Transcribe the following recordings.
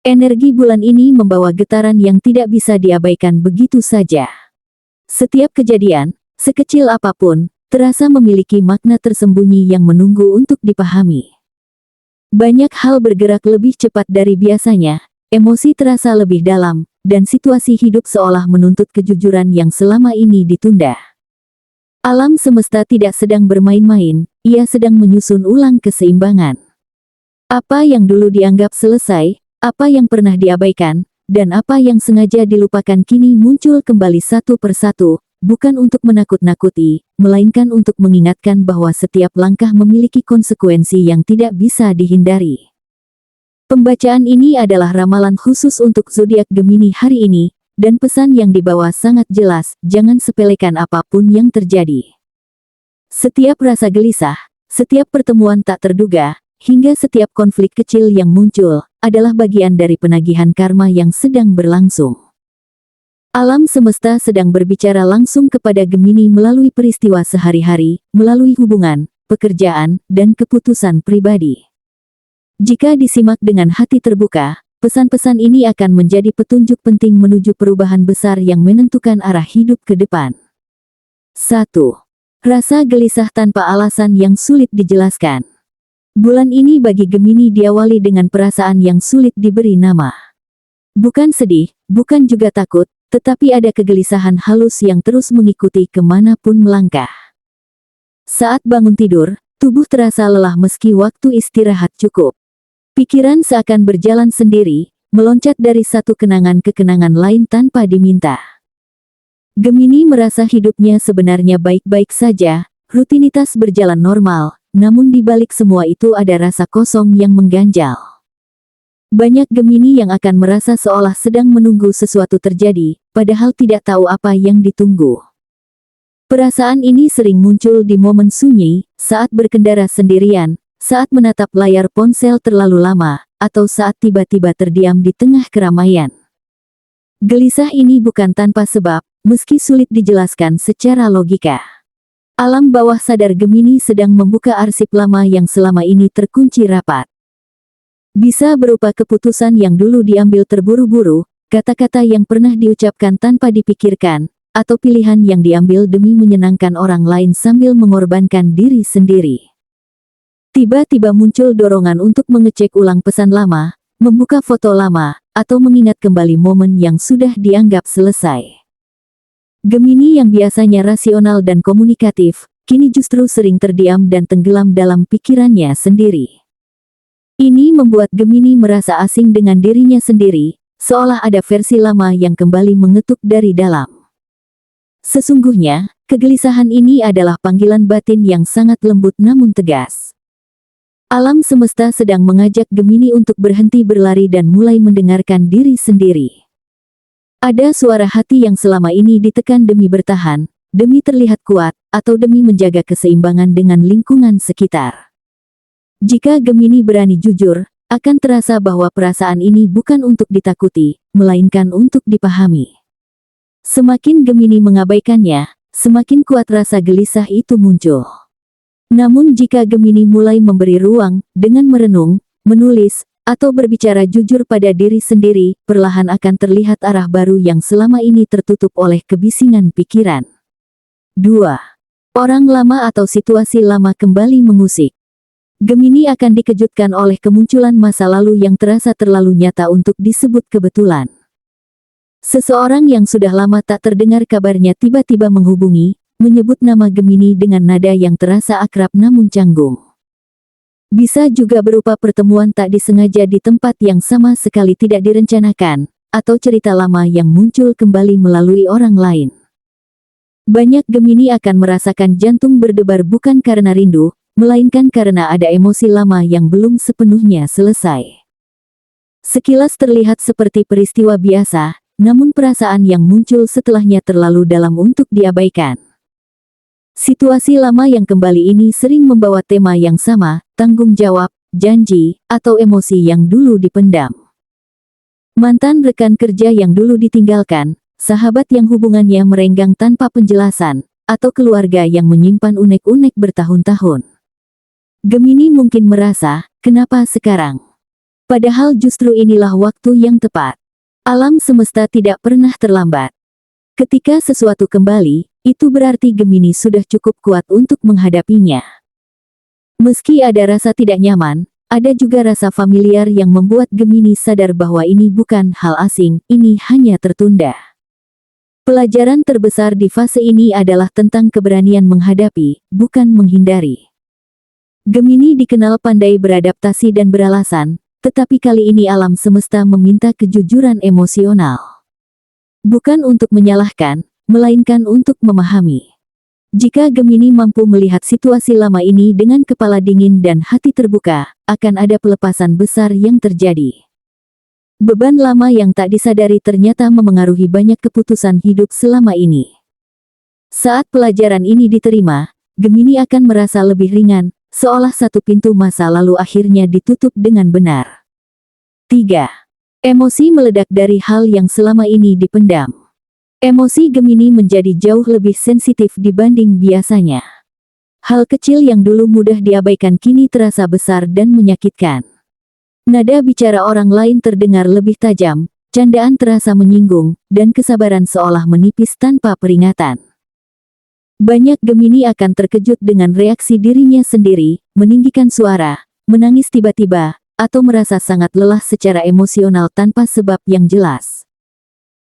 Energi bulan ini membawa getaran yang tidak bisa diabaikan begitu saja. Setiap kejadian, sekecil apapun, terasa memiliki makna tersembunyi yang menunggu untuk dipahami. Banyak hal bergerak lebih cepat dari biasanya, emosi terasa lebih dalam, dan situasi hidup seolah menuntut kejujuran yang selama ini ditunda. Alam semesta tidak sedang bermain-main, ia sedang menyusun ulang keseimbangan. Apa yang dulu dianggap selesai, apa yang pernah diabaikan, dan apa yang sengaja dilupakan kini muncul kembali satu persatu, bukan untuk menakut-nakuti, melainkan untuk mengingatkan bahwa setiap langkah memiliki konsekuensi yang tidak bisa dihindari. Pembacaan ini adalah ramalan khusus untuk zodiak Gemini hari ini, dan pesan yang dibawa sangat jelas, jangan sepelekan apapun yang terjadi. Setiap rasa gelisah, setiap pertemuan tak terduga, hingga setiap konflik kecil yang muncul, adalah bagian dari penagihan karma yang sedang berlangsung. Alam semesta sedang berbicara langsung kepada Gemini melalui peristiwa sehari-hari, melalui hubungan, pekerjaan, dan keputusan pribadi. Jika disimak dengan hati terbuka, pesan-pesan ini akan menjadi petunjuk penting menuju perubahan besar yang menentukan arah hidup ke depan. 1. Rasa gelisah tanpa alasan yang sulit dijelaskan. Bulan ini bagi Gemini diawali dengan perasaan yang sulit diberi nama. Bukan sedih, bukan juga takut, tetapi ada kegelisahan halus yang terus mengikuti kemanapun melangkah. Saat bangun tidur, tubuh terasa lelah meski waktu istirahat cukup. Pikiran seakan berjalan sendiri, meloncat dari satu kenangan ke kenangan lain tanpa diminta. Gemini merasa hidupnya sebenarnya baik-baik saja, rutinitas berjalan normal, namun di balik semua itu ada rasa kosong yang mengganjal. Banyak Gemini yang akan merasa seolah sedang menunggu sesuatu terjadi, padahal tidak tahu apa yang ditunggu. Perasaan ini sering muncul di momen sunyi, saat berkendara sendirian, saat menatap layar ponsel terlalu lama, atau saat tiba-tiba terdiam di tengah keramaian. Gelisah ini bukan tanpa sebab, meski sulit dijelaskan secara logika. Alam bawah sadar Gemini sedang membuka arsip lama yang selama ini terkunci rapat. Bisa berupa keputusan yang dulu diambil terburu-buru, kata-kata yang pernah diucapkan tanpa dipikirkan, atau pilihan yang diambil demi menyenangkan orang lain sambil mengorbankan diri sendiri. Tiba-tiba muncul dorongan untuk mengecek ulang pesan lama, membuka foto lama, atau mengingat kembali momen yang sudah dianggap selesai. Gemini yang biasanya rasional dan komunikatif, kini justru sering terdiam dan tenggelam dalam pikirannya sendiri. Ini membuat Gemini merasa asing dengan dirinya sendiri, seolah ada versi lama yang kembali mengetuk dari dalam. Sesungguhnya, kegelisahan ini adalah panggilan batin yang sangat lembut namun tegas. Alam semesta sedang mengajak Gemini untuk berhenti berlari dan mulai mendengarkan diri sendiri. Ada suara hati yang selama ini ditekan demi bertahan, demi terlihat kuat, atau demi menjaga keseimbangan dengan lingkungan sekitar. Jika Gemini berani jujur, akan terasa bahwa perasaan ini bukan untuk ditakuti, melainkan untuk dipahami. Semakin Gemini mengabaikannya, semakin kuat rasa gelisah itu muncul. Namun jika Gemini mulai memberi ruang, dengan merenung, menulis, atau berbicara jujur pada diri sendiri, perlahan akan terlihat arah baru yang selama ini tertutup oleh kebisingan pikiran. 2. Orang lama atau situasi lama kembali mengusik. Gemini akan dikejutkan oleh kemunculan masa lalu yang terasa terlalu nyata untuk disebut kebetulan. Seseorang yang sudah lama tak terdengar kabarnya tiba-tiba menghubungi, menyebut nama Gemini dengan nada yang terasa akrab namun canggung. Bisa juga berupa pertemuan tak disengaja di tempat yang sama sekali tidak direncanakan, atau cerita lama yang muncul kembali melalui orang lain. Banyak Gemini akan merasakan jantung berdebar bukan karena rindu, melainkan karena ada emosi lama yang belum sepenuhnya selesai. Sekilas terlihat seperti peristiwa biasa, namun perasaan yang muncul setelahnya terlalu dalam untuk diabaikan. Situasi lama yang kembali ini sering membawa tema yang sama, tanggung jawab, janji, atau emosi yang dulu dipendam. Mantan rekan kerja yang dulu ditinggalkan, sahabat yang hubungannya merenggang tanpa penjelasan, atau keluarga yang menyimpan unek-unek bertahun-tahun. Gemini mungkin merasa, kenapa sekarang? Padahal justru inilah waktu yang tepat. Alam semesta tidak pernah terlambat. Ketika sesuatu kembali, itu berarti Gemini sudah cukup kuat untuk menghadapinya. Meski ada rasa tidak nyaman, ada juga rasa familiar yang membuat Gemini sadar bahwa ini bukan hal asing, ini hanya tertunda. Pelajaran terbesar di fase ini adalah tentang keberanian menghadapi, bukan menghindari. Gemini dikenal pandai beradaptasi dan beralasan, tetapi kali ini alam semesta meminta kejujuran emosional. Bukan untuk menyalahkan, melainkan untuk memahami. Jika Gemini mampu melihat situasi lama ini dengan kepala dingin dan hati terbuka, akan ada pelepasan besar yang terjadi. Beban lama yang tak disadari ternyata memengaruhi banyak keputusan hidup selama ini. Saat pelajaran ini diterima, Gemini akan merasa lebih ringan, seolah satu pintu masa lalu akhirnya ditutup dengan benar. 3. Emosi meledak dari hal yang selama ini dipendam. Emosi Gemini menjadi jauh lebih sensitif dibanding biasanya. Hal kecil yang dulu mudah diabaikan kini terasa besar dan menyakitkan. Nada bicara orang lain terdengar lebih tajam, candaan terasa menyinggung, dan kesabaran seolah menipis tanpa peringatan. Banyak Gemini akan terkejut dengan reaksi dirinya sendiri, meninggikan suara, menangis tiba-tiba, atau merasa sangat lelah secara emosional tanpa sebab yang jelas.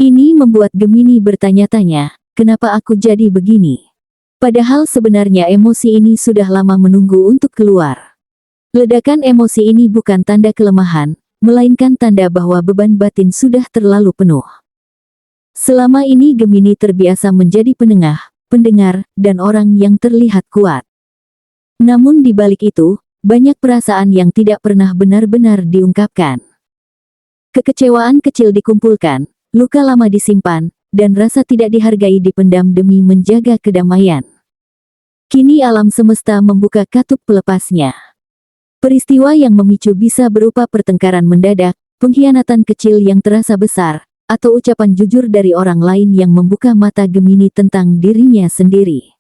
Ini membuat Gemini bertanya-tanya, kenapa aku jadi begini? Padahal sebenarnya emosi ini sudah lama menunggu untuk keluar. Ledakan emosi ini bukan tanda kelemahan, melainkan tanda bahwa beban batin sudah terlalu penuh. Selama ini Gemini terbiasa menjadi pendengar, dan orang yang terlihat kuat. Namun di balik itu, banyak perasaan yang tidak pernah benar-benar diungkapkan. Kekecewaan kecil dikumpulkan, luka lama disimpan, dan rasa tidak dihargai dipendam demi menjaga kedamaian. Kini alam semesta membuka katup pelepasnya. Peristiwa yang memicu bisa berupa pertengkaran mendadak, pengkhianatan kecil yang terasa besar, atau ucapan jujur dari orang lain yang membuka mata Gemini tentang dirinya sendiri.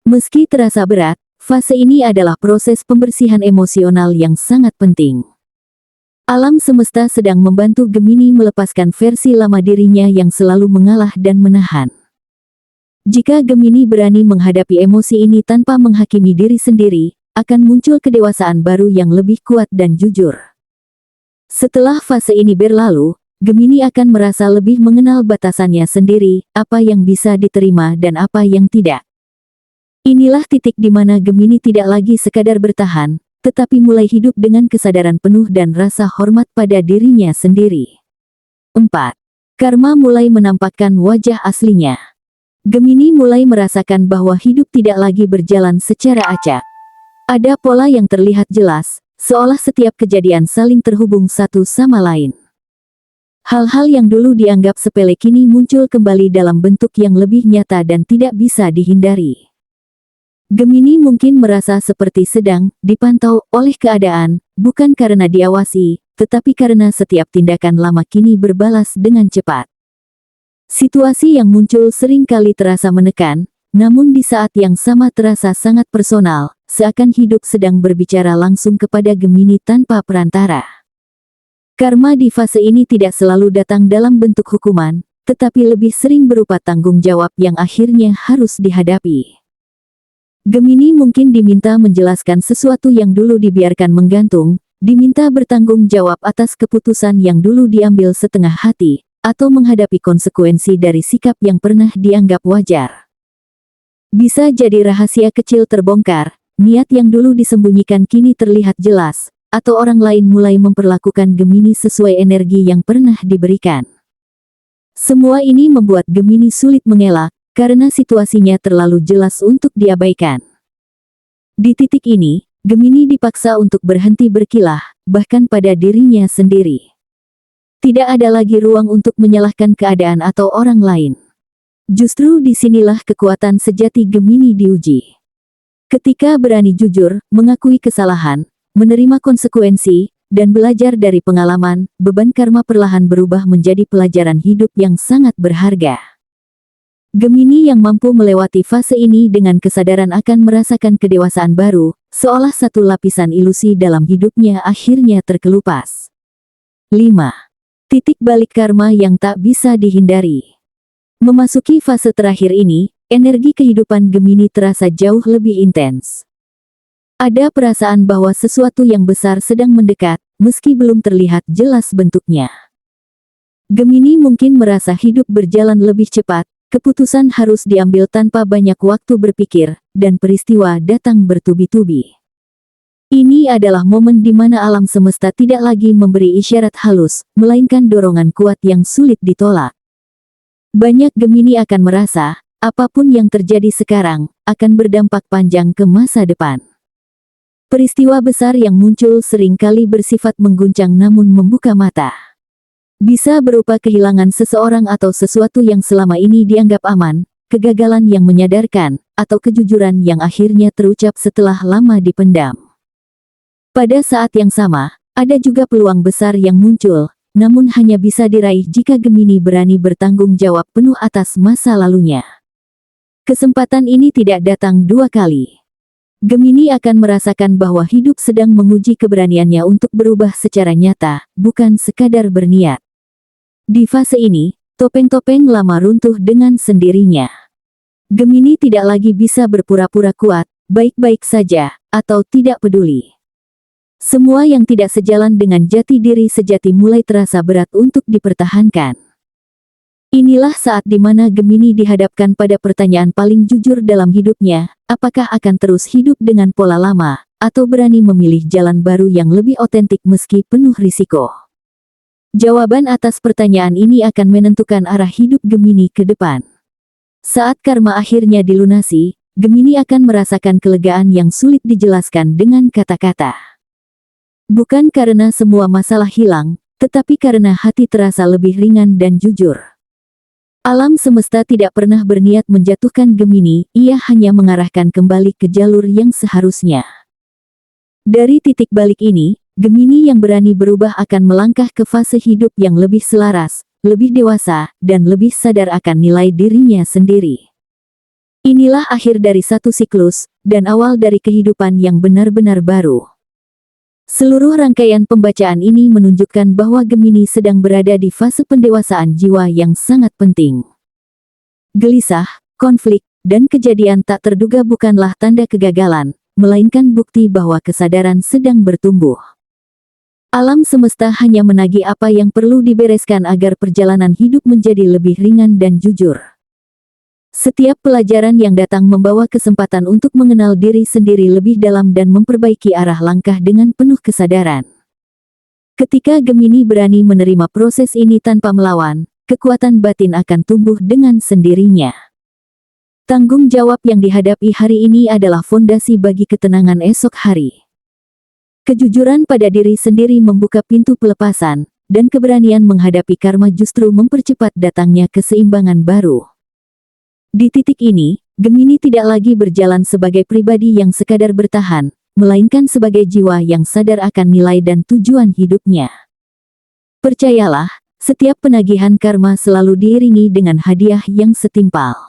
Meski terasa berat, fase ini adalah proses pembersihan emosional yang sangat penting. Alam semesta sedang membantu Gemini melepaskan versi lama dirinya yang selalu mengalah dan menahan. Jika Gemini berani menghadapi emosi ini tanpa menghakimi diri sendiri, akan muncul kedewasaan baru yang lebih kuat dan jujur. Setelah fase ini berlalu, Gemini akan merasa lebih mengenal batasannya sendiri, apa yang bisa diterima dan apa yang tidak. Inilah titik di mana Gemini tidak lagi sekadar bertahan, tetapi mulai hidup dengan kesadaran penuh dan rasa hormat pada dirinya sendiri. 4. Karma mulai menampakkan wajah aslinya. Gemini mulai merasakan bahwa hidup tidak lagi berjalan secara acak. Ada pola yang terlihat jelas, seolah setiap kejadian saling terhubung satu sama lain. Hal-hal yang dulu dianggap sepele kini muncul kembali dalam bentuk yang lebih nyata dan tidak bisa dihindari. Gemini mungkin merasa seperti sedang dipantau oleh keadaan, bukan karena diawasi, tetapi karena setiap tindakan lama kini berbalas dengan cepat. Situasi yang muncul sering kali terasa menekan, namun di saat yang sama terasa sangat personal, seakan hidup sedang berbicara langsung kepada Gemini tanpa perantara. Karma di fase ini tidak selalu datang dalam bentuk hukuman, tetapi lebih sering berupa tanggung jawab yang akhirnya harus dihadapi. Gemini mungkin diminta menjelaskan sesuatu yang dulu dibiarkan menggantung, diminta bertanggung jawab atas keputusan yang dulu diambil setengah hati, atau menghadapi konsekuensi dari sikap yang pernah dianggap wajar. Bisa jadi rahasia kecil terbongkar, niat yang dulu disembunyikan kini terlihat jelas, atau orang lain mulai memperlakukan Gemini sesuai energi yang pernah diberikan. Semua ini membuat Gemini sulit mengelak, karena situasinya terlalu jelas untuk diabaikan. Di titik ini, Gemini dipaksa untuk berhenti berkilah, bahkan pada dirinya sendiri. Tidak ada lagi ruang untuk menyalahkan keadaan atau orang lain. Justru disinilah kekuatan sejati Gemini diuji. Ketika berani jujur, mengakui kesalahan, menerima konsekuensi, dan belajar dari pengalaman, beban karma perlahan berubah menjadi pelajaran hidup yang sangat berharga. Gemini yang mampu melewati fase ini dengan kesadaran akan merasakan kedewasaan baru, seolah satu lapisan ilusi dalam hidupnya akhirnya terkelupas. 5. Titik balik karma yang tak bisa dihindari. Memasuki fase terakhir ini, energi kehidupan Gemini terasa jauh lebih intens. Ada perasaan bahwa sesuatu yang besar sedang mendekat, meski belum terlihat jelas bentuknya. Gemini mungkin merasa hidup berjalan lebih cepat, keputusan harus diambil tanpa banyak waktu berpikir, dan peristiwa datang bertubi-tubi. Ini adalah momen di mana alam semesta tidak lagi memberi isyarat halus, melainkan dorongan kuat yang sulit ditolak. Banyak Gemini akan merasa, apapun yang terjadi sekarang, akan berdampak panjang ke masa depan. Peristiwa besar yang muncul seringkali bersifat mengguncang namun membuka mata. Bisa berupa kehilangan seseorang atau sesuatu yang selama ini dianggap aman, kegagalan yang menyadarkan, atau kejujuran yang akhirnya terucap setelah lama dipendam. Pada saat yang sama, ada juga peluang besar yang muncul, namun hanya bisa diraih jika Gemini berani bertanggung jawab penuh atas masa lalunya. Kesempatan ini tidak datang dua kali. Gemini akan merasakan bahwa hidup sedang menguji keberaniannya untuk berubah secara nyata, bukan sekadar berniat. Di fase ini, topeng-topeng lama runtuh dengan sendirinya. Gemini tidak lagi bisa berpura-pura kuat, baik-baik saja, atau tidak peduli. Semua yang tidak sejalan dengan jati diri sejati mulai terasa berat untuk dipertahankan. Inilah saat di mana Gemini dihadapkan pada pertanyaan paling jujur dalam hidupnya, apakah akan terus hidup dengan pola lama, atau berani memilih jalan baru yang lebih otentik meski penuh risiko. Jawaban atas pertanyaan ini akan menentukan arah hidup Gemini ke depan. Saat karma akhirnya dilunasi, Gemini akan merasakan kelegaan yang sulit dijelaskan dengan kata-kata. Bukan karena semua masalah hilang, tetapi karena hati terasa lebih ringan dan jujur. Alam semesta tidak pernah berniat menjatuhkan Gemini, ia hanya mengarahkan kembali ke jalur yang seharusnya. Dari titik balik ini, Gemini yang berani berubah akan melangkah ke fase hidup yang lebih selaras, lebih dewasa, dan lebih sadar akan nilai dirinya sendiri. Inilah akhir dari satu siklus, dan awal dari kehidupan yang benar-benar baru. Seluruh rangkaian pembacaan ini menunjukkan bahwa Gemini sedang berada di fase pendewasaan jiwa yang sangat penting. Gelisah, konflik, dan kejadian tak terduga bukanlah tanda kegagalan, melainkan bukti bahwa kesadaran sedang bertumbuh. Alam semesta hanya menagih apa yang perlu dibereskan agar perjalanan hidup menjadi lebih ringan dan jujur. Setiap pelajaran yang datang membawa kesempatan untuk mengenal diri sendiri lebih dalam dan memperbaiki arah langkah dengan penuh kesadaran. Ketika Gemini berani menerima proses ini tanpa melawan, kekuatan batin akan tumbuh dengan sendirinya. Tanggung jawab yang dihadapi hari ini adalah fondasi bagi ketenangan esok hari. Kejujuran pada diri sendiri membuka pintu pelepasan, dan keberanian menghadapi karma justru mempercepat datangnya keseimbangan baru. Di titik ini, Gemini tidak lagi berjalan sebagai pribadi yang sekadar bertahan, melainkan sebagai jiwa yang sadar akan nilai dan tujuan hidupnya. Percayalah, setiap penagihan karma selalu diiringi dengan hadiah yang setimpal.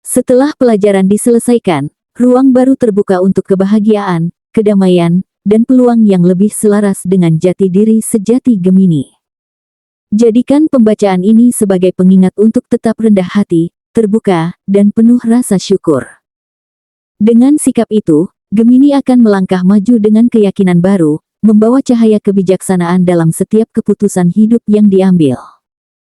Setelah pelajaran diselesaikan, ruang baru terbuka untuk kebahagiaan, kedamaian, dan peluang yang lebih selaras dengan jati diri sejati Gemini. Jadikan pembacaan ini sebagai pengingat untuk tetap rendah hati, terbuka, dan penuh rasa syukur. Dengan sikap itu, Gemini akan melangkah maju dengan keyakinan baru, membawa cahaya kebijaksanaan dalam setiap keputusan hidup yang diambil.